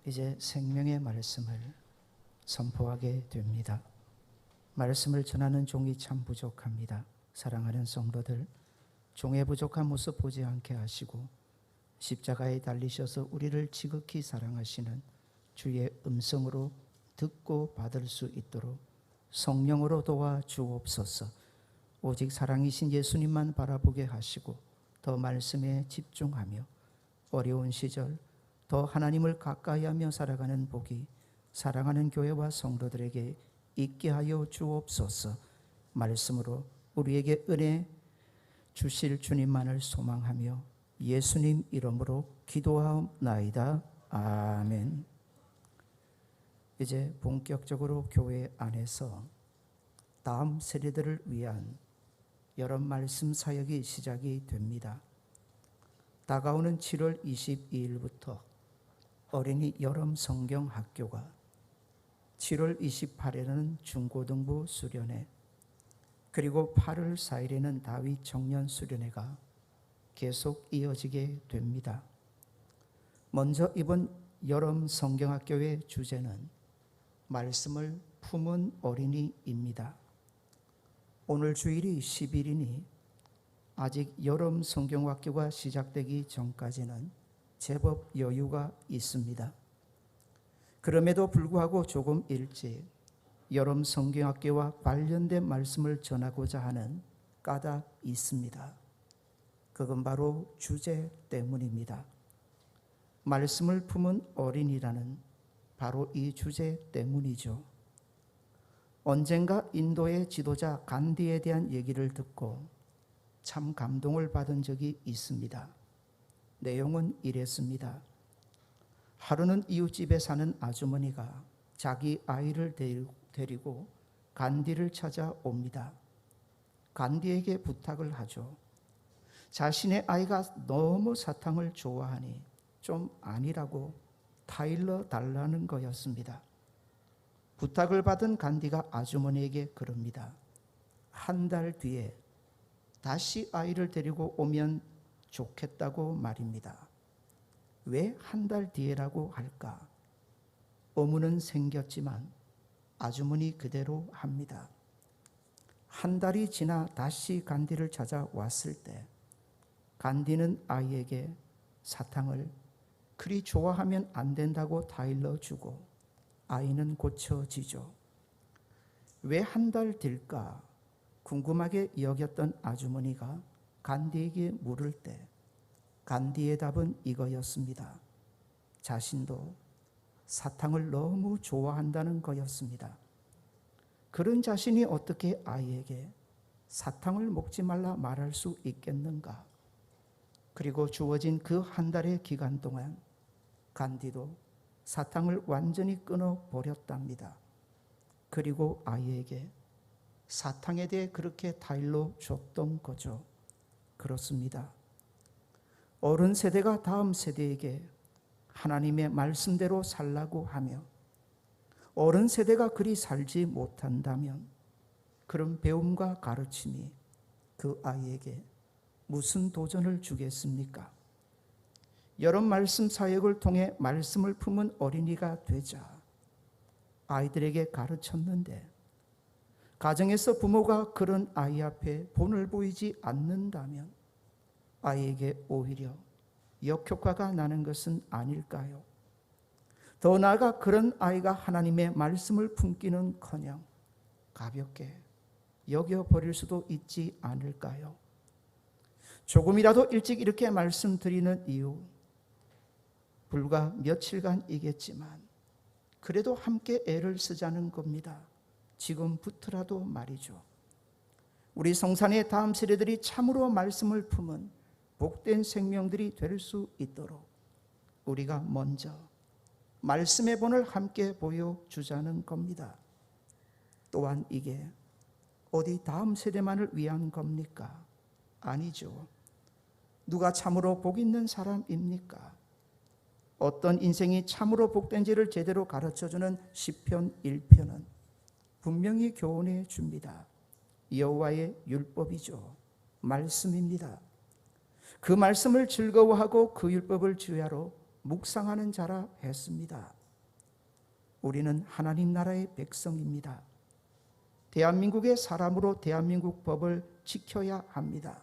이제 생명의 말씀을 선포하게 됩니다. 말씀을 전하는 종이 참 부족합니다. 사랑하는 성도들, 종의 부족한 모습 보지 않게 하시고 십자가에 달리셔서 우리를 지극히 사랑하시는 주의 음성으로 듣고 받을 수 있도록 성령으로 도와 주옵소서. 오직 사랑이신 예수님만 바라보게 하시고 더 말씀에 집중하며 어려운 시절 더 하나님을 가까이하며 살아가는 복이 사랑하는 교회와 성도들에게 있게 하여 주옵소서. 말씀으로 우리에게 은혜 주실 주님만을 소망하며 예수님 이름으로 기도하옵나이다. 아멘. 이제 본격적으로 교회 안에서 다음 세대들을 위한 여름 말씀 사역이 시작이 됩니다. 다가오는 7월 22일부터 어린이 여름 성경 학교가, 7월 28일에는 중고등부 수련회, 그리고 8월 4일에는 다윗 청년 수련회가 계속 이어지게 됩니다. 먼저 이번 여름 성경학교의 주제는 말씀을 품은 어린이입니다. 오늘 주일이 10일이니 아직 여름 성경학교가 시작되기 전까지는 제법 여유가 있습니다. 그럼에도 불구하고 조금 일찍 여름 성경학교와 관련된 말씀을 전하고자 하는 까닭이 있습니다. 그건 바로 주제 때문입니다. 말씀을 품은 어린이라는 바로 이 주제 때문이죠. 언젠가 인도의 지도자 간디에 대한 얘기를 듣고 참 감동을 받은 적이 있습니다. 내용은 이랬습니다. 하루는 이웃집에 사는 아주머니가 자기 아이를 데리고 간디를 찾아옵니다. 간디에게 부탁을 하죠. 자신의 아이가 너무 사탕을 좋아하니 좀 아니라고 타일러 달라는 거였습니다. 부탁을 받은 간디가 아주머니에게 그럽니다. 한 달 뒤에 다시 아이를 데리고 오면 좋겠다고 말입니다. 왜 한 달 뒤에라고 할까? 의문은 생겼지만 아주머니 그대로 합니다. 한 달이 지나 다시 간디를 찾아왔을 때 간디는 아이에게 사탕을 그리 좋아하면 안 된다고 타일러 주고 아이는 고쳐지죠. 왜 한 달 뒤일까 궁금하게 여겼던 아주머니가 간디에게 물을 때 간디의 답은 이거였습니다. 자신도 사탕을 너무 좋아한다는 거였습니다. 그런 자신이 어떻게 아이에게 사탕을 먹지 말라 말할 수 있겠는가? 그리고 주어진 그 한 달의 기간 동안 간디도 사탕을 완전히 끊어버렸답니다. 그리고 아이에게 사탕에 대해 그렇게 타일러 줬던 거죠. 그렇습니다. 어른 세대가 다음 세대에게 하나님의 말씀대로 살라고 하며 어른 세대가 그리 살지 못한다면 그런 배움과 가르침이 그 아이에게 무슨 도전을 주겠습니까? 여러 말씀 사역을 통해 말씀을 품은 어린이가 되자 아이들에게 가르쳤는데 가정에서 부모가 그런 아이 앞에 본을 보이지 않는다면 아이에게 오히려 역효과가 나는 것은 아닐까요? 더 나아가 그런 아이가 하나님의 말씀을 품기는커녕 가볍게 여겨버릴 수도 있지 않을까요? 조금이라도 일찍 이렇게 말씀드리는 이유, 불과 며칠간이겠지만 그래도 함께 애를 쓰자는 겁니다. 지금부터라도 말이죠. 우리 성산의 다음 세대들이 참으로 말씀을 품은 복된 생명들이 될 수 있도록 우리가 먼저 말씀의 본을 함께 보여주자는 겁니다. 또한 이게 어디 다음 세대만을 위한 겁니까? 아니죠. 누가 참으로 복 있는 사람입니까? 어떤 인생이 참으로 복된지를 제대로 가르쳐주는 시편 1편은 분명히 교훈해 줍니다. 여호와의 율법이죠. 말씀입니다. 그 말씀을 즐거워하고 그 율법을 주야로 묵상하는 자라 했습니다. 우리는 하나님 나라의 백성입니다. 대한민국의 사람으로 대한민국 법을 지켜야 합니다.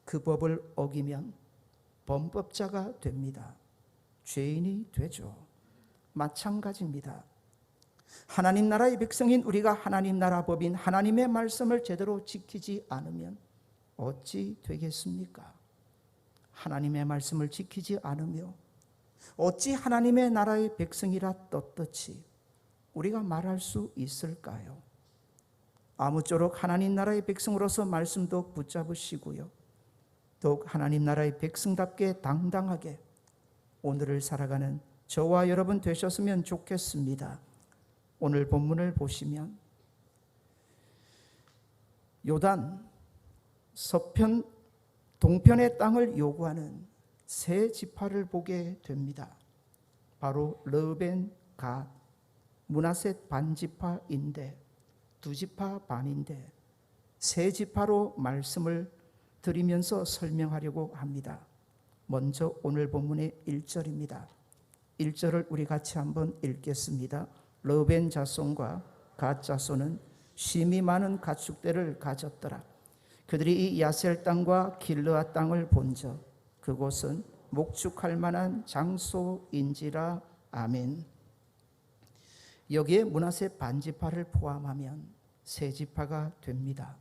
그 법을 어기면 범법자가 됩니다. 죄인이 되죠. 마찬가지입니다. 하나님 나라의 백성인 우리가 하나님 나라 법인 하나님의 말씀을 제대로 지키지 않으면 어찌 되겠습니까? 하나님의 말씀을 지키지 않으며 어찌 하나님의 나라의 백성이라 떳떳이 우리가 말할 수 있을까요? 아무쪼록 하나님 나라의 백성으로서 말씀도 붙잡으시고요, 더욱 하나님 나라의 백성답게 당당하게 오늘을 살아가는 저와 여러분 되셨으면 좋겠습니다. 오늘 본문을 보시면 요단 서편 동편의 땅을 요구하는 세 지파를 보게 됩니다. 바로 르벤, 갓, 므낫셋 반지파인데, 두 지파 반인데 세 지파로 말씀을 드리면서 설명하려고 합니다. 먼저 오늘 본문의 1절입니다. 1절을 우리 같이 한번 읽겠습니다. 르벤 자손과 갓 자손은 심히 많은 가축대를 가졌더라. 그들이 이 야셀 땅과 길르앗 땅을 본적 그곳은 목축할 만한 장소인지라. 아멘. 여기에 므낫셋 반지파를 포함하면 세 지파가 됩니다.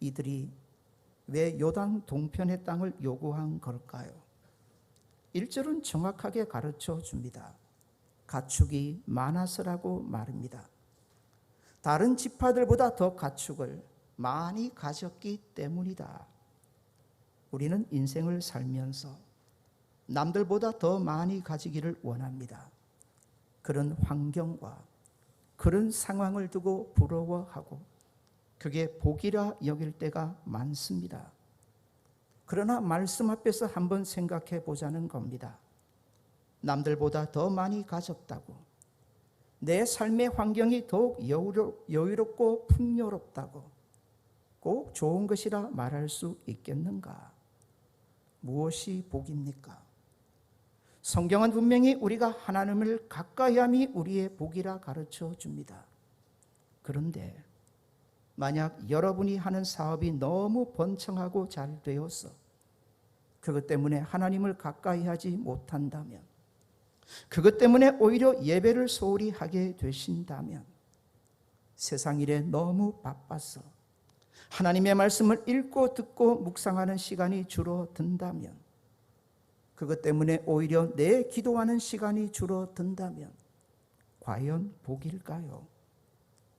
이들이 왜 요단 동편의 땅을 요구한 걸까요? 1절은 정확하게 가르쳐 줍니다. 가축이 많아서라고 말입니다. 다른 지파들보다 더 가축을 많이 가졌기 때문이다. 우리는 인생을 살면서 남들보다 더 많이 가지기를 원합니다. 그런 환경과 그런 상황을 두고 부러워하고 그게 복이라 여길 때가 많습니다. 그러나 말씀 앞에서 한번 생각해 보자는 겁니다. 남들보다 더 많이 가졌다고, 내 삶의 환경이 더욱 여유롭고 풍요롭다고 꼭 좋은 것이라 말할 수 있겠는가? 무엇이 복입니까? 성경은 분명히 우리가 하나님을 가까이함이 우리의 복이라 가르쳐 줍니다. 그런데 만약 여러분이 하는 사업이 너무 번창하고 잘 되어서 그것 때문에 하나님을 가까이 하지 못한다면, 그것 때문에 오히려 예배를 소홀히 하게 되신다면, 세상 일에 너무 바빠서 하나님의 말씀을 읽고 듣고 묵상하는 시간이 줄어든다면, 그것 때문에 오히려 내 기도하는 시간이 줄어든다면 과연 복일까요?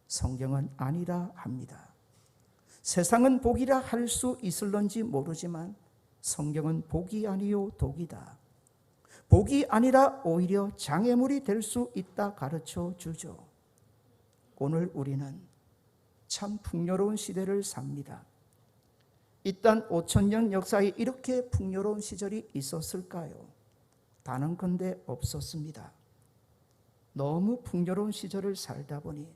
성경은 아니라 합니다. 세상은 복이라 할 수 있을런지 모르지만 성경은 복이 아니요 독이다. 복이 아니라 오히려 장애물이 될 수 있다 가르쳐 주죠. 오늘 우리는 참 풍요로운 시대를 삽니다. 이 땅 5,000년 역사에 이렇게 풍요로운 시절이 있었을까요? 단언컨대 없었습니다. 너무 풍요로운 시절을 살다 보니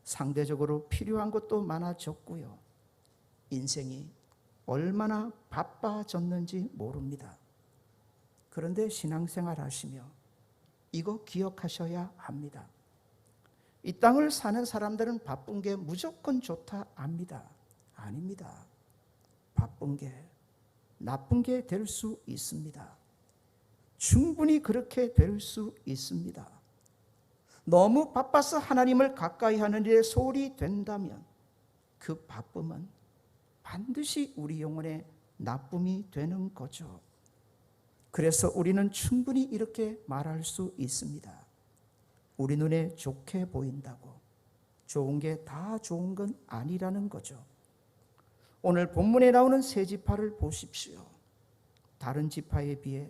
상대적으로 필요한 것도 많아졌고요, 인생이 얼마나 바빠졌는지 모릅니다. 그런데 신앙생활 하시며 이거 기억하셔야 합니다. 이 땅을 사는 사람들은 바쁜 게 무조건 좋다 압니다. 아닙니다. 바쁜 게 나쁜 게 될 수 있습니다. 충분히 그렇게 될 수 있습니다. 너무 바빠서 하나님을 가까이 하는 일에 소홀히 된다면 그 바쁨은 반드시 우리 영혼의 나쁨이 되는 거죠. 그래서 우리는 충분히 이렇게 말할 수 있습니다. 우리 눈에 좋게 보인다고 좋은 게 다 좋은 건 아니라는 거죠. 오늘 본문에 나오는 세 지파를 보십시오. 다른 지파에 비해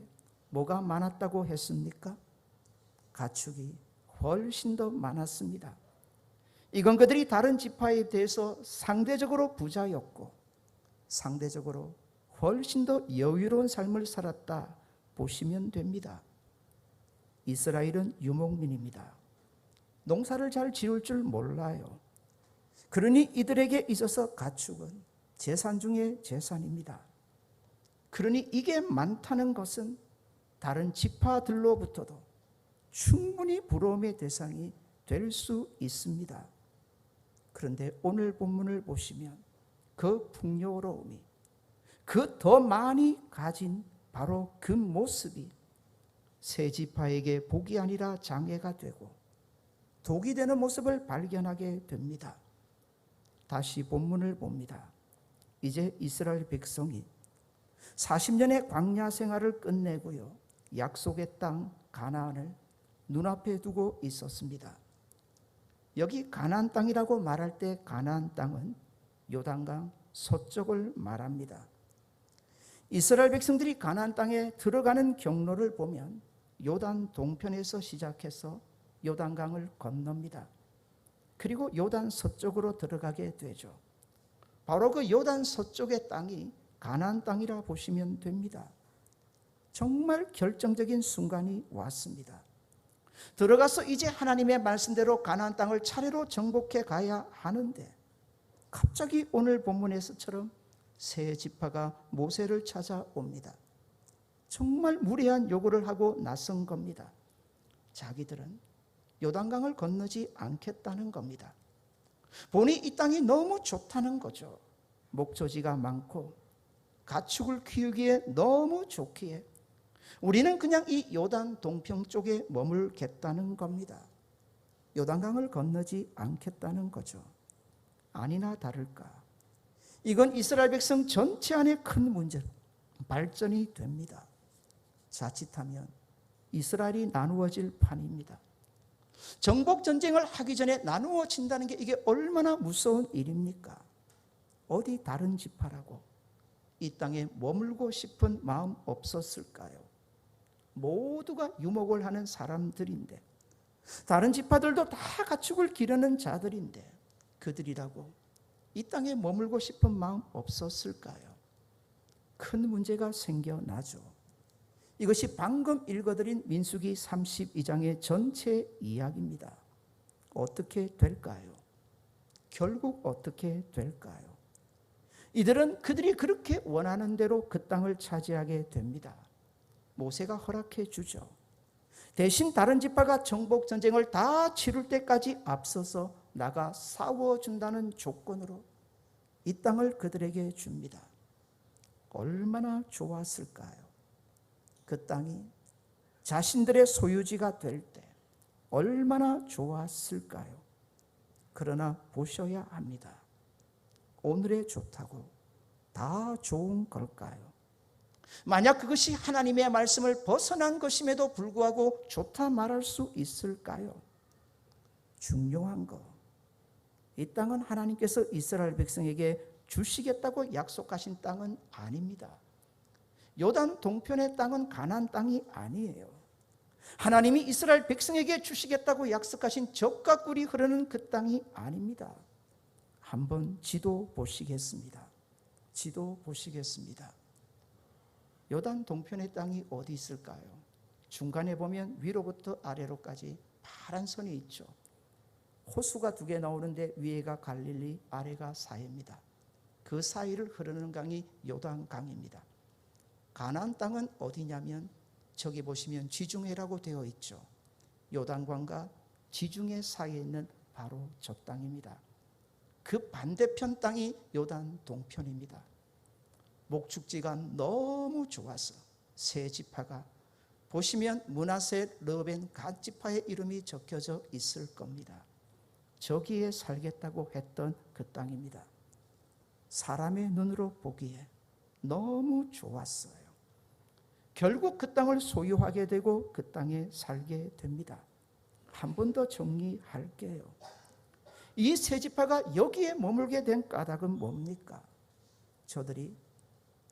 뭐가 많았다고 했습니까? 가축이 훨씬 더 많았습니다. 이건 그들이 다른 지파에 대해서 상대적으로 부자였고 상대적으로 훨씬 더 여유로운 삶을 살았다 보시면 됩니다. 이스라엘은 유목민입니다. 농사를 잘 지을 줄 몰라요. 그러니 이들에게 있어서 가축은 재산 중에 재산입니다. 그러니 이게 많다는 것은 다른 지파들로부터도 충분히 부러움의 대상이 될 수 있습니다. 그런데 오늘 본문을 보시면 그 풍요로움이, 그 더 많이 가진 바로 그 모습이 세 지파에게 복이 아니라 장애가 되고 독이 되는 모습을 발견하게 됩니다. 다시 본문을 봅니다. 이제 이스라엘 백성이 40년의 광야 생활을 끝내고요, 약속의 땅 가나안을 눈앞에 두고 있었습니다. 여기 가나안 땅이라고 말할 때 가나안 땅은 요단강 서쪽을 말합니다. 이스라엘 백성들이 가나안 땅에 들어가는 경로를 보면 요단 동편에서 시작해서 요단강을 건넙니다. 그리고 요단 서쪽으로 들어가게 되죠. 바로 그 요단 서쪽의 땅이 가나안 땅이라 보시면 됩니다. 정말 결정적인 순간이 왔습니다. 들어가서 이제 하나님의 말씀대로 가나안 땅을 차례로 정복해 가야 하는데 갑자기 오늘 본문에서처럼 세 지파가 모세를 찾아옵니다. 정말 무례한 요구를 하고 나선 겁니다. 자기들은 요단강을 건너지 않겠다는 겁니다. 보니 이 땅이 너무 좋다는 거죠. 목초지가 많고 가축을 키우기에 너무 좋기에 우리는 그냥 이 요단 동평 쪽에 머물겠다는 겁니다. 요단강을 건너지 않겠다는 거죠. 아니나 다를까, 이건 이스라엘 백성 전체 안에 큰 문제로 발전이 됩니다. 자칫하면 이스라엘이 나누어질 판입니다. 정복 전쟁을 하기 전에 나누어진다는 게 이게 얼마나 무서운 일입니까? 어디 다른 지파라고 이 땅에 머물고 싶은 마음 없었을까요? 모두가 유목을 하는 사람들인데, 다른 지파들도 다 가축을 기르는 자들인데 그들이라고 이 땅에 머물고 싶은 마음 없었을까요? 큰 문제가 생겨나죠. 이것이 방금 읽어드린 민수기 32장의 전체 이야기입니다. 어떻게 될까요? 결국 어떻게 될까요? 이들은 그들이 그렇게 원하는 대로 그 땅을 차지하게 됩니다. 모세가 허락해 주죠. 대신 다른 지파가 정복 전쟁을 다 치룰 때까지 앞서서 나가 싸워준다는 조건으로 이 땅을 그들에게 줍니다. 얼마나 좋았을까요? 그 땅이 자신들의 소유지가 될 때 얼마나 좋았을까요? 그러나 보셔야 합니다. 오늘의 좋다고 다 좋은 걸까요? 만약 그것이 하나님의 말씀을 벗어난 것임에도 불구하고 좋다 말할 수 있을까요? 중요한 거, 이 땅은 하나님께서 이스라엘 백성에게 주시겠다고 약속하신 땅은 아닙니다. 요단 동편의 땅은 가나안 땅이 아니에요. 하나님이 이스라엘 백성에게 주시겠다고 약속하신 젖과 꿀이 흐르는 그 땅이 아닙니다. 한번 지도 보시겠습니다. 지도 보시겠습니다. 요단 동편의 땅이 어디 있을까요? 중간에 보면 위로부터 아래로까지 파란 선이 있죠. 호수가 2개 나오는데 위에가 갈릴리, 아래가 사해입니다. 그 사이를 흐르는 강이 요단강입니다. 가나안 땅은 어디냐면 저기 보시면 지중해라고 되어 있죠. 요단강과 지중해 사이에 있는 바로 저 땅입니다. 그 반대편 땅이 요단 동편입니다. 목축지가 너무 좋아서 세 지파가 보시면 므낫세, 르벤, 갓 지파의 이름이 적혀져 있을 겁니다. 저기에 살겠다고 했던 그 땅입니다. 사람의 눈으로 보기에 너무 좋았어요. 결국 그 땅을 소유하게 되고 그 땅에 살게 됩니다. 한 번 더 정리할게요. 이 세 지파가 여기에 머물게 된 까닭은 뭡니까? 저들이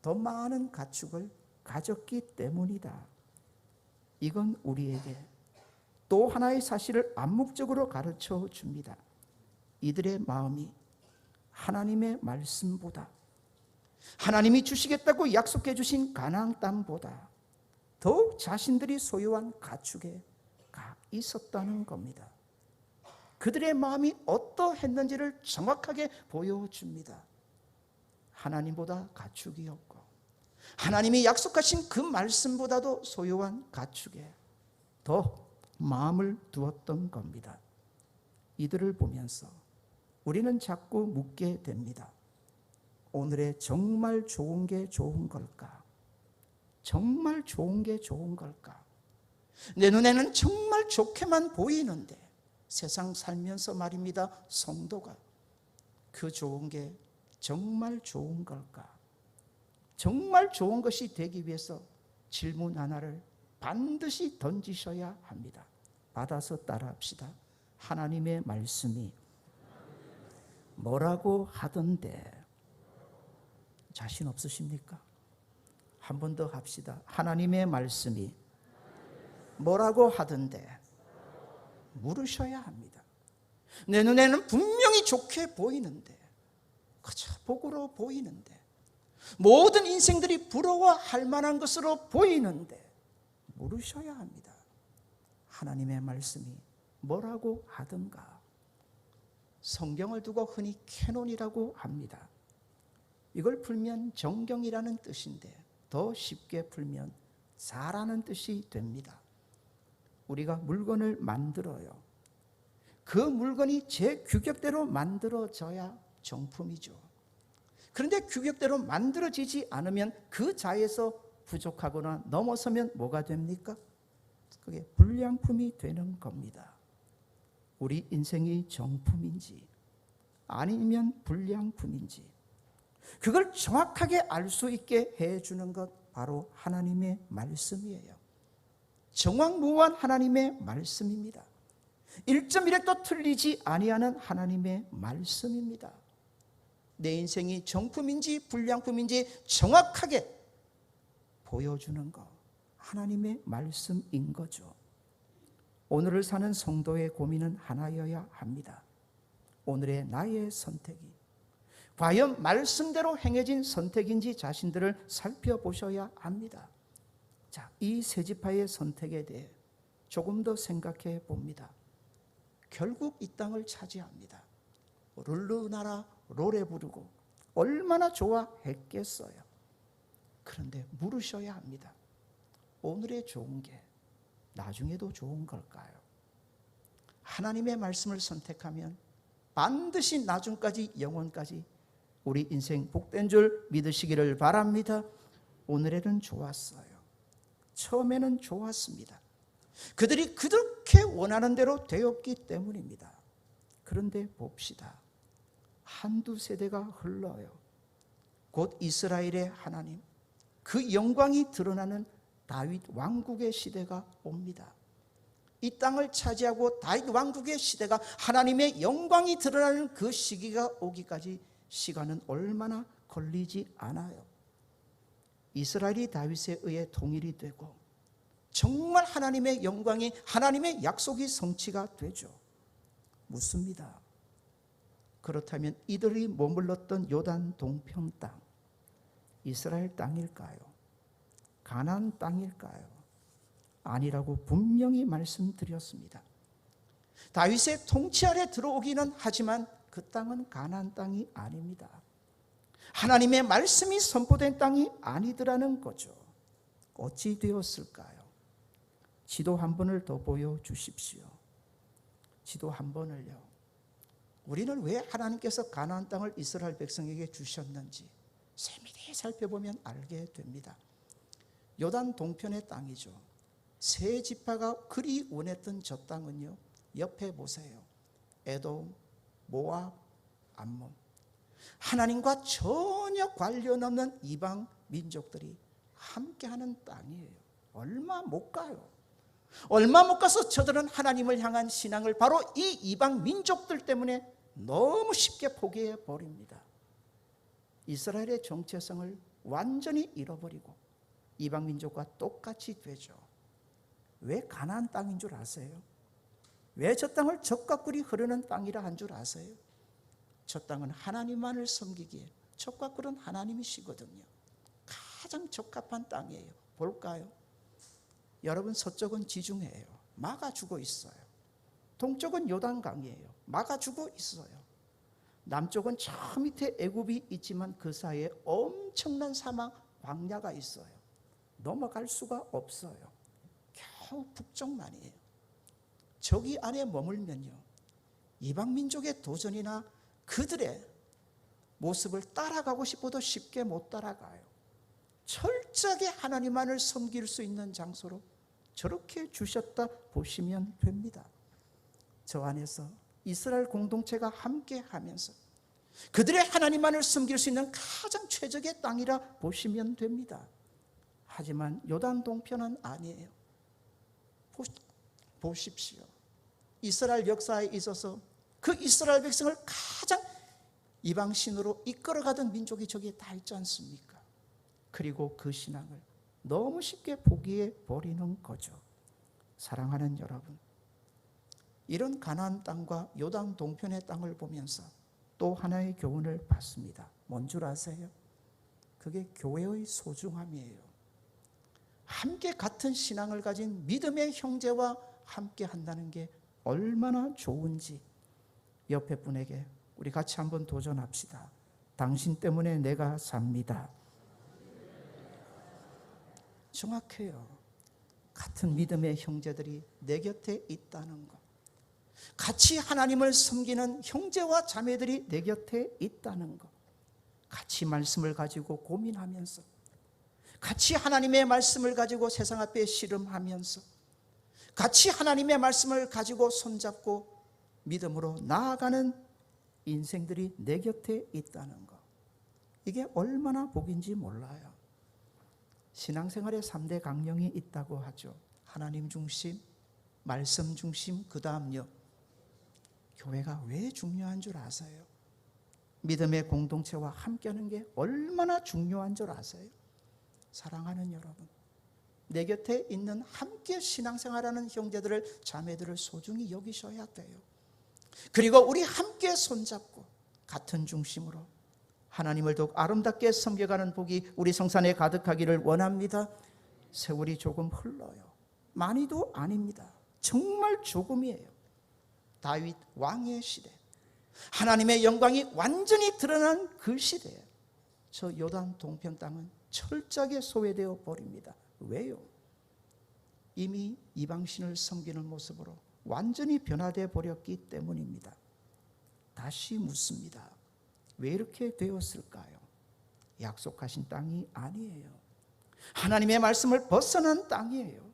더 많은 가축을 가졌기 때문이다. 이건 우리에게 또 하나의 사실을 암묵적으로 가르쳐 줍니다. 이들의 마음이 하나님의 말씀보다, 하나님이 주시겠다고 약속해 주신 가나안 땅보다 더욱 자신들이 소유한 가축에 가 있었다는 겁니다. 그들의 마음이 어떠했는지를 정확하게 보여줍니다. 하나님보다 가축이었고 하나님이 약속하신 그 말씀보다도 소유한 가축에 더 마음을 두었던 겁니다. 이들을 보면서 우리는 자꾸 묻게 됩니다. 오늘의 정말 좋은 게 좋은 걸까? 정말 좋은 게 좋은 걸까? 내 눈에는 정말 좋게만 보이는데 세상 살면서 말입니다. 성도가 그 좋은 게 정말 좋은 걸까? 정말 좋은 것이 되기 위해서 질문 하나를 반드시 던지셔야 합니다. 받아서 따라합시다. 하나님의 말씀이 뭐라고 하던데 자신 없으십니까? 한 번 더 합시다. 하나님의 말씀이 뭐라고 하던데 물으셔야 합니다. 내 눈에는 분명히 좋게 보이는데, 그저 복으로 보이는데, 모든 인생들이 부러워할 만한 것으로 보이는데 물으셔야 합니다. 하나님의 말씀이 뭐라고 하던가. 성경을 두고 흔히 캐논이라고 합니다. 이걸 풀면 정경이라는 뜻인데 더 쉽게 풀면 잘하는 뜻이 됩니다. 우리가 물건을 만들어요. 그 물건이 제 규격대로 만들어져야 정품이죠. 그런데 규격대로 만들어지지 않으면 그 자에서 부족하거나 넘어서면 뭐가 됩니까? 그게 불량품이 되는 겁니다. 우리 인생이 정품인지 아니면 불량품인지 그걸 정확하게 알 수 있게 해주는 것 바로 하나님의 말씀이에요. 정확무한 하나님의 말씀입니다. 1.1획도 틀리지 아니하는 하나님의 말씀입니다. 내 인생이 정품인지 불량품인지 정확하게 보여주는 것, 하나님의 말씀인 거죠. 오늘을 사는 성도의 고민은 하나여야 합니다. 오늘의 나의 선택이 과연 말씀대로 행해진 선택인지 자신들을 살펴보셔야 합니다. 자, 이 세 지파의 선택에 대해 조금 더 생각해 봅니다. 결국 이 땅을 차지합니다. 룰루나라 노래 부르고 얼마나 좋아했겠어요. 그런데 물으셔야 합니다. 오늘의 좋은 게 나중에도 좋은 걸까요? 하나님의 말씀을 선택하면 반드시 나중까지 영원까지 우리 인생 복된 줄 믿으시기를 바랍니다. 오늘에는 좋았어요. 처음에는 좋았습니다. 그들이 그렇게 원하는 대로 되었기 때문입니다. 그런데 봅시다. 한두 세대가 흘러요. 곧 이스라엘의 하나님, 그 영광이 드러나는 다윗 왕국의 시대가 옵니다. 이 땅을 차지하고 다윗 왕국의 시대가 하나님의 영광이 드러나는 그 시기가 오기까지 시간은 얼마나 걸리지 않아요. 이스라엘이 다윗에 의해 통일이 되고 정말 하나님의 영광이, 하나님의 약속이 성취가 되죠. 묻습니다. 그렇다면 이들이 머물렀던 요단 동편 땅, 이스라엘 땅일까요? 가나안 땅일까요? 아니라고 분명히 말씀드렸습니다. 다윗의 통치 아래 들어오기는 하지만 그 땅은 가나안 땅이 아닙니다. 하나님의 말씀이 선포된 땅이 아니더라는 거죠. 어찌 되었을까요? 지도 한 번을 더 보여주십시오. 지도 한 번을요. 우리는 왜 하나님께서 가나안 땅을 이스라엘 백성에게 주셨는지 세밀히 살펴보면 알게 됩니다. 요단 동편의 땅이죠. 세 지파가 그리 원했던 저 땅은요, 옆에 보세요. 에돔, 모압, 암몬. 하나님과 전혀 관련 없는 이방 민족들이 함께하는 땅이에요. 얼마 못 가요. 얼마 못 가서 저들은 하나님을 향한 신앙을 바로 이 이방 민족들 때문에 너무 쉽게 포기해 버립니다. 이스라엘의 정체성을 완전히 잃어버리고 이방 민족과 똑같이 되죠. 왜 가나안 땅인 줄 아세요? 왜 저 땅을 젖과 꿀이 흐르는 땅이라 한 줄 아세요? 저 땅은 하나님만을 섬기기에 젖과 꿀은 하나님이시거든요. 가장 적합한 땅이에요. 볼까요? 여러분, 서쪽은 지중해예요. 막아주고 있어요. 동쪽은 요단강이에요. 막아주고 있어요. 남쪽은 저 밑에 애굽이 있지만 그 사이에 엄청난 사막 광야가 있어요. 넘어갈 수가 없어요. 겨우 북쪽만이에요. 저기 안에 머물면요, 이방 민족의 도전이나 그들의 모습을 따라가고 싶어도 쉽게 못 따라가요. 철저하게 하나님만을 섬길 수 있는 장소로 저렇게 주셨다 보시면 됩니다. 저 안에서 이스라엘 공동체가 함께 하면서 그들의 하나님만을 섬길 수 있는 가장 최적의 땅이라 보시면 됩니다. 하지만 요단 동편은 아니에요. 보십시오. 이스라엘 역사에 있어서 그 이스라엘 백성을 가장 이방신으로 이끌어가던 민족이 저기에 다 있지 않습니까? 그리고 그 신앙을 너무 쉽게 포기해 버리는 거죠. 사랑하는 여러분, 이런 가나안 땅과 요단 동편의 땅을 보면서 또 하나의 교훈을 받습니다. 뭔 줄 아세요? 그게 교회의 소중함이에요. 함께 같은 신앙을 가진 믿음의 형제와 함께 한다는 게 얼마나 좋은지 옆에 분에게 우리 같이 한번 도전합시다. 당신 때문에 내가 삽니다. 정확해요. 같은 믿음의 형제들이 내 곁에 있다는 것, 같이 하나님을 섬기는 형제와 자매들이 내 곁에 있다는 것, 같이 말씀을 가지고 고민하면서, 같이 하나님의 말씀을 가지고 세상 앞에 씨름하면서, 같이 하나님의 말씀을 가지고 손잡고 믿음으로 나아가는 인생들이 내 곁에 있다는 것, 이게 얼마나 복인지 몰라요. 신앙생활에 3대 강령이 있다고 하죠. 하나님 중심, 말씀 중심, 그 다음요, 교회가 왜 중요한 줄 아세요? 믿음의 공동체와 함께하는 게 얼마나 중요한 줄 아세요? 사랑하는 여러분, 내 곁에 있는 함께 신앙생활하는 형제들을, 자매들을 소중히 여기셔야 돼요. 그리고 우리 함께 손잡고 같은 중심으로 하나님을 더욱 아름답게 섬겨가는 복이 우리 성산에 가득하기를 원합니다. 세월이 조금 흘러요. 많이도 아닙니다. 정말 조금이에요. 다윗 왕의 시대, 하나님의 영광이 완전히 드러난 그 시대에 저 요단 동편 땅은 철저하게 소외되어 버립니다. 왜요? 이미 이방신을 섬기는 모습으로 완전히 변화되어 버렸기 때문입니다. 다시 묻습니다. 왜 이렇게 되었을까요? 약속하신 땅이 아니에요. 하나님의 말씀을 벗어난 땅이에요.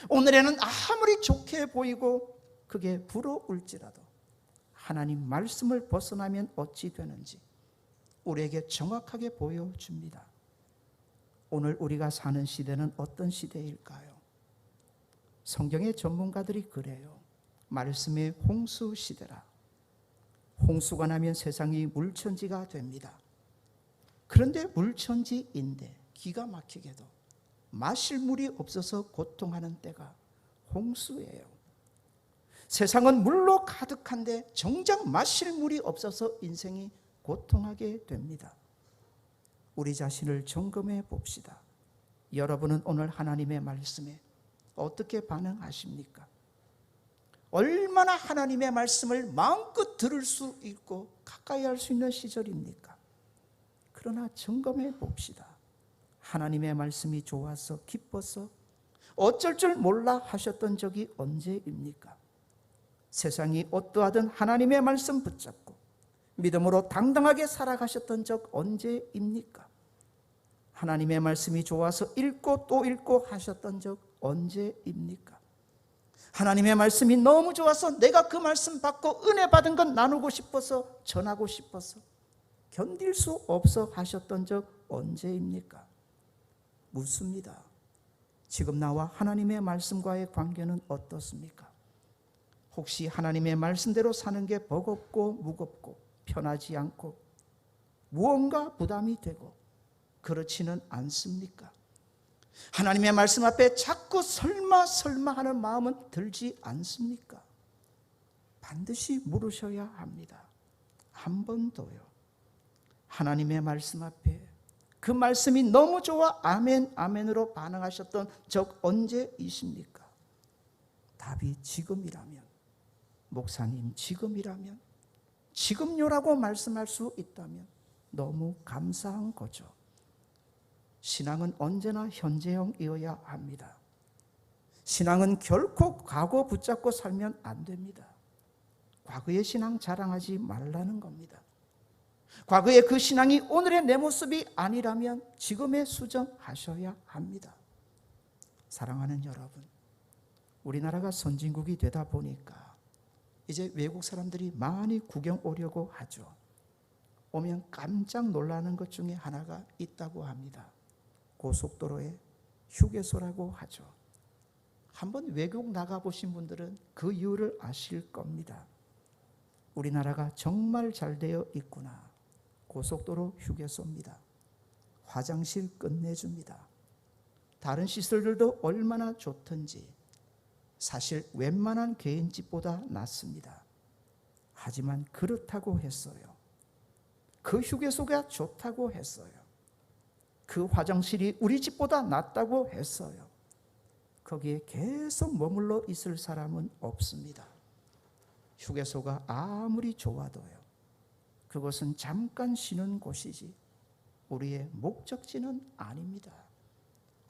오늘에는 아무리 좋게 보이고 그게 부러울지라도 하나님 말씀을 벗어나면 어찌 되는지 우리에게 정확하게 보여줍니다. 오늘 우리가 사는 시대는 어떤 시대일까요? 성경의 전문가들이 그래요. 말씀의 홍수 시대라. 홍수가 나면 세상이 물천지가 됩니다. 그런데 물천지인데 기가 막히게도 마실 물이 없어서 고통하는 때가 홍수예요. 세상은 물로 가득한데 정작 마실 물이 없어서 인생이 고통하게 됩니다. 우리 자신을 점검해 봅시다. 여러분은 오늘 하나님의 말씀에 어떻게 반응하십니까? 얼마나 하나님의 말씀을 마음껏 들을 수 있고 가까이 할 수 있는 시절입니까? 그러나 점검해 봅시다. 하나님의 말씀이 좋아서 기뻐서 어쩔 줄 몰라 하셨던 적이 언제입니까? 세상이 어떠하든 하나님의 말씀 붙잡고 믿음으로 당당하게 살아가셨던 적 언제입니까? 하나님의 말씀이 좋아서 읽고 또 읽고 하셨던 적 언제입니까? 하나님의 말씀이 너무 좋아서 내가 그 말씀 받고 은혜 받은 건 나누고 싶어서, 전하고 싶어서 견딜 수 없어 하셨던 적 언제입니까? 묻습니다. 지금 나와 하나님의 말씀과의 관계는 어떻습니까? 혹시 하나님의 말씀대로 사는 게 버겁고 무겁고 편하지 않고 무언가 부담이 되고 그렇지는 않습니까? 하나님의 말씀 앞에 자꾸 설마 하는 마음은 들지 않습니까? 반드시 물으셔야 합니다. 한 번 더요. 하나님의 말씀 앞에 그 말씀이 너무 좋아 아멘 아멘으로 반응하셨던 적 언제이십니까? 답이 지금이라면, 목사님 지금이라면, 지금요라고 말씀할 수 있다면 너무 감사한 거죠. 신앙은 언제나 현재형이어야 합니다. 신앙은 결코 과거 붙잡고 살면 안 됩니다. 과거의 신앙 자랑하지 말라는 겁니다. 과거의 그 신앙이 오늘의 내 모습이 아니라면 지금의 수정하셔야 합니다. 사랑하는 여러분, 우리나라가 선진국이 되다 보니까 이제 외국 사람들이 많이 구경 오려고 하죠. 오면 깜짝 놀라는 것 중에 하나가 있다고 합니다. 고속도로에 휴게소라고 하죠. 한번 외국 나가보신 분들은 그 이유를 아실 겁니다. 우리나라가 정말 잘 되어 있구나. 고속도로 휴게소입니다. 화장실 끝내줍니다. 다른 시설들도 얼마나 좋든지 사실 웬만한 개인집보다 낫습니다. 하지만 그렇다고 했어요. 그 휴게소가 좋다고 했어요. 그 화장실이 우리 집보다 낫다고 했어요. 거기에 계속 머물러 있을 사람은 없습니다. 휴게소가 아무리 좋아도요, 그것은 잠깐 쉬는 곳이지 우리의 목적지는 아닙니다.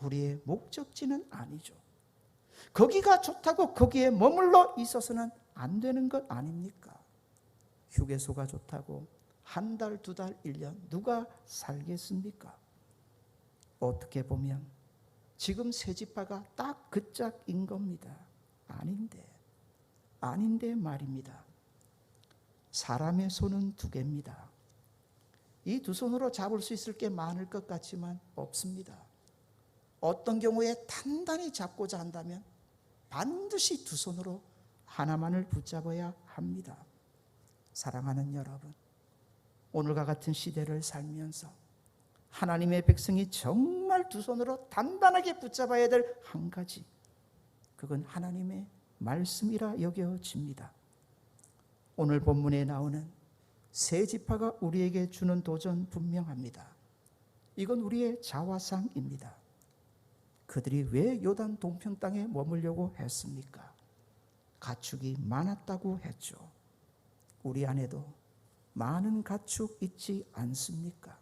우리의 목적지는 아니죠. 거기가 좋다고 거기에 머물러 있어서는 안 되는 것 아닙니까? 휴게소가 좋다고 한 달, 두 달, 1년 누가 살겠습니까? 어떻게 보면 지금 새 집화가 딱 그 짝인 겁니다. 아닌데 말입니다. 사람의 손은 두 개입니다. 이 두 손으로 잡을 수 있을 게 많을 것 같지만 없습니다. 어떤 경우에 단단히 잡고자 한다면 반드시 두 손으로 하나만을 붙잡아야 합니다. 사랑하는 여러분, 오늘과 같은 시대를 살면서 하나님의 백성이 정말 두 손으로 단단하게 붙잡아야 될 한 가지, 그건 하나님의 말씀이라 여겨집니다. 오늘 본문에 나오는 새 지파가 우리에게 주는 도전 분명합니다. 이건 우리의 자화상입니다. 그들이 왜 요단 동편 땅에 머물려고 했습니까? 가축이 많았다고 했죠. 우리 안에도 많은 가축 있지 않습니까?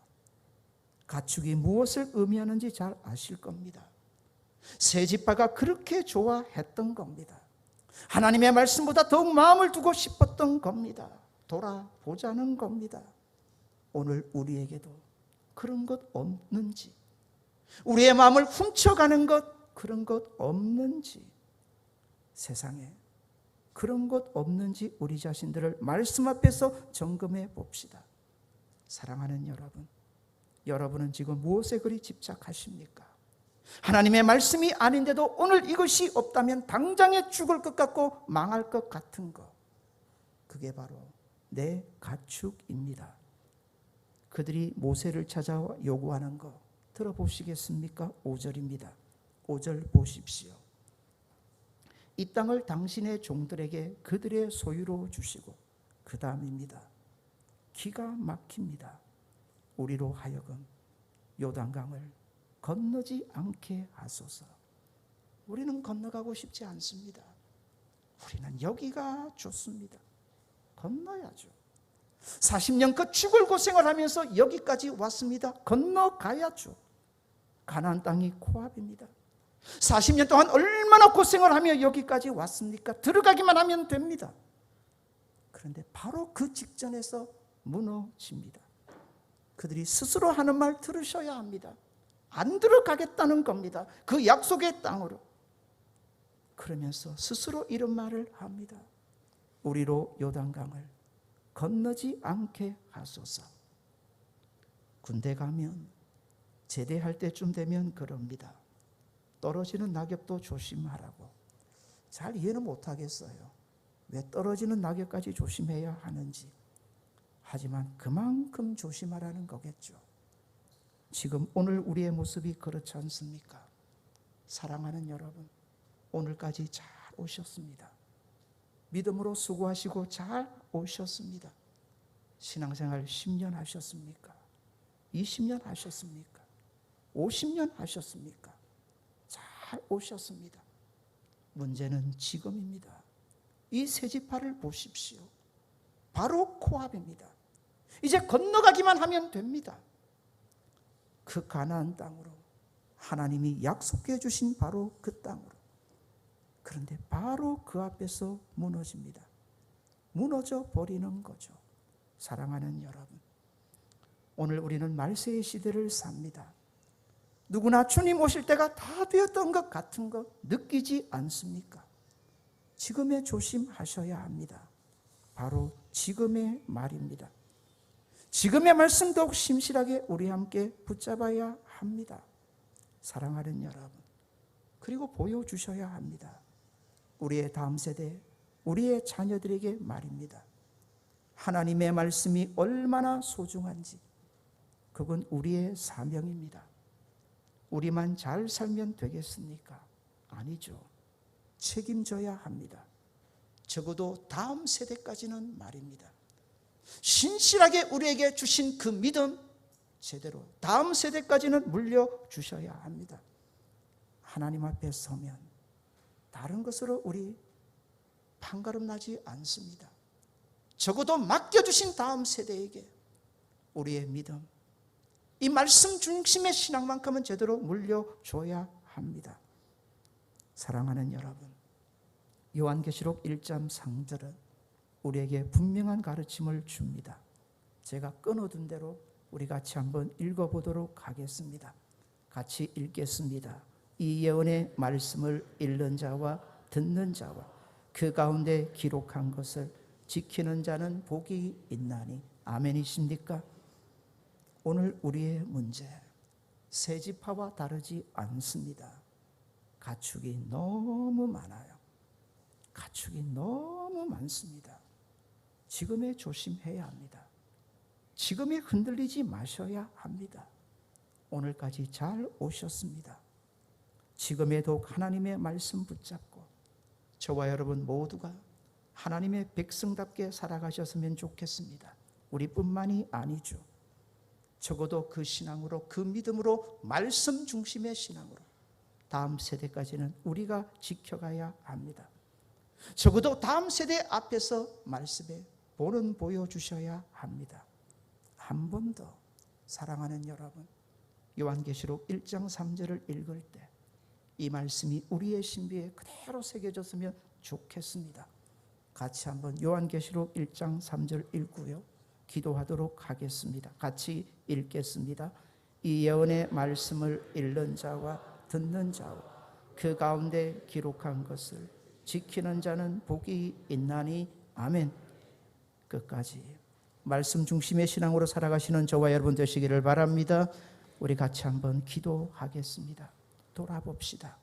가축이 무엇을 의미하는지 잘 아실 겁니다. 새 지파가 그렇게 좋아했던 겁니다. 하나님의 말씀보다 더욱 마음을 두고 싶었던 겁니다. 돌아보자는 겁니다. 오늘 우리에게도 그런 것 없는지, 우리의 마음을 훔쳐가는 것, 그런 것 없는지, 세상에 그런 것 없는지 우리 자신들을 말씀 앞에서 점검해 봅시다. 사랑하는 여러분, 여러분은 지금 무엇에 그리 집착하십니까? 하나님의 말씀이 아닌데도 오늘 이것이 없다면 당장에 죽을 것 같고 망할 것 같은 것, 그게 바로 내 가축입니다. 그들이 모세를 찾아와 요구하는 것 들어보시겠습니까? 5절입니다. 5절 보십시오. 이 땅을 당신의 종들에게 그들의 소유로 주시고, 그 다음입니다. 기가 막힙니다. 우리로 하여금 요단강을 건너지 않게 하소서. 우리는 건너가고 싶지 않습니다. 우리는 여기가 좋습니다. 건너야죠. 40년껏 죽을 고생을 하면서 여기까지 왔습니다. 건너가야죠. 가나안 땅이 코앞입니다. 40년 동안 얼마나 고생을 하며 여기까지 왔습니까? 들어가기만 하면 됩니다. 그런데 바로 그 직전에서 무너집니다. 그들이 스스로 하는 말 들으셔야 합니다. 안 들어가겠다는 겁니다. 그 약속의 땅으로. 그러면서 스스로 이런 말을 합니다. 우리로 요단강을 건너지 않게 하소서. 군대 가면 제대할 때쯤 되면 그럽니다. 떨어지는 낙엽도 조심하라고. 잘 이해는 못하겠어요. 왜 떨어지는 낙엽까지 조심해야 하는지. 하지만 그만큼 조심하라는 거겠죠. 지금 오늘 우리의 모습이 그렇지 않습니까? 사랑하는 여러분, 오늘까지 잘 오셨습니다. 믿음으로 수고하시고 잘 오셨습니다. 신앙생활 10년 하셨습니까? 20년 하셨습니까? 50년 하셨습니까? 잘 오셨습니다. 문제는 지금입니다. 이 새 지파를 보십시오. 바로 코앞입니다. 이제 건너가기만 하면 됩니다. 그 가나안 땅으로 하나님이 약속해 주신 바로 그 땅으로. 그런데 바로 그 앞에서 무너집니다. 무너져 버리는 거죠. 사랑하는 여러분, 오늘 우리는 말세의 시대를 삽니다. 누구나 주님 오실 때가 다 되었던 것 같은 거 느끼지 않습니까? 지금에 조심하셔야 합니다. 바로 지금의 말입니다. 지금의 말씀 더욱 심실하게 우리 함께 붙잡아야 합니다. 사랑하는 여러분, 그리고 보여주셔야 합니다. 우리의 다음 세대, 우리의 자녀들에게 말입니다. 하나님의 말씀이 얼마나 소중한지, 그건 우리의 사명입니다. 우리만 잘 살면 되겠습니까? 아니죠. 책임져야 합니다. 적어도 다음 세대까지는 말입니다. 신실하게 우리에게 주신 그 믿음 제대로 다음 세대까지는 물려주셔야 합니다. 하나님 앞에 서면 다른 것으로 우리 판가름 나지 않습니다. 적어도 맡겨주신 다음 세대에게 우리의 믿음, 이 말씀 중심의 신앙만큼은 제대로 물려줘야 합니다. 사랑하는 여러분, 요한계시록 1장 3절은 우리에게 분명한 가르침을 줍니다. 제가 끊어둔 대로 우리 같이 한번 읽어보도록 하겠습니다. 같이 읽겠습니다. 이 예언의 말씀을 읽는 자와 듣는 자와 그 가운데 기록한 것을 지키는 자는 복이 있나니. 아멘이십니까? 오늘 우리의 문제, 새 지파와 다르지 않습니다. 가축이 너무 많아요. 가축이 너무 많습니다. 지금에 조심해야 합니다. 지금에 흔들리지 마셔야 합니다. 오늘까지 잘 오셨습니다. 지금에도 하나님의 말씀 붙잡고 저와 여러분 모두가 하나님의 백성답게 살아가셨으면 좋겠습니다. 우리뿐만이 아니죠. 적어도 그 신앙으로, 그 믿음으로, 말씀 중심의 신앙으로 다음 세대까지는 우리가 지켜가야 합니다. 적어도 다음 세대 앞에서 말씀에 본은 보여주셔야 합니다. 한 번 더, 사랑하는 여러분, 요한계시록 1장 3절을 읽을 때 이 말씀이 우리의 신비에 그대로 새겨졌으면 좋겠습니다. 같이 한번 요한계시록 1장 3절 읽고요, 기도하도록 하겠습니다. 같이 읽겠습니다. 이 예언의 말씀을 읽는 자와 듣는 자와 그 가운데 기록한 것을 지키는 자는 복이 있나니. 아멘. 끝까지 말씀 중심의 신앙으로 살아가시는 저와 여러분 되시기를 바랍니다. 우리 같이 한번 기도하겠습니다. 돌아봅시다.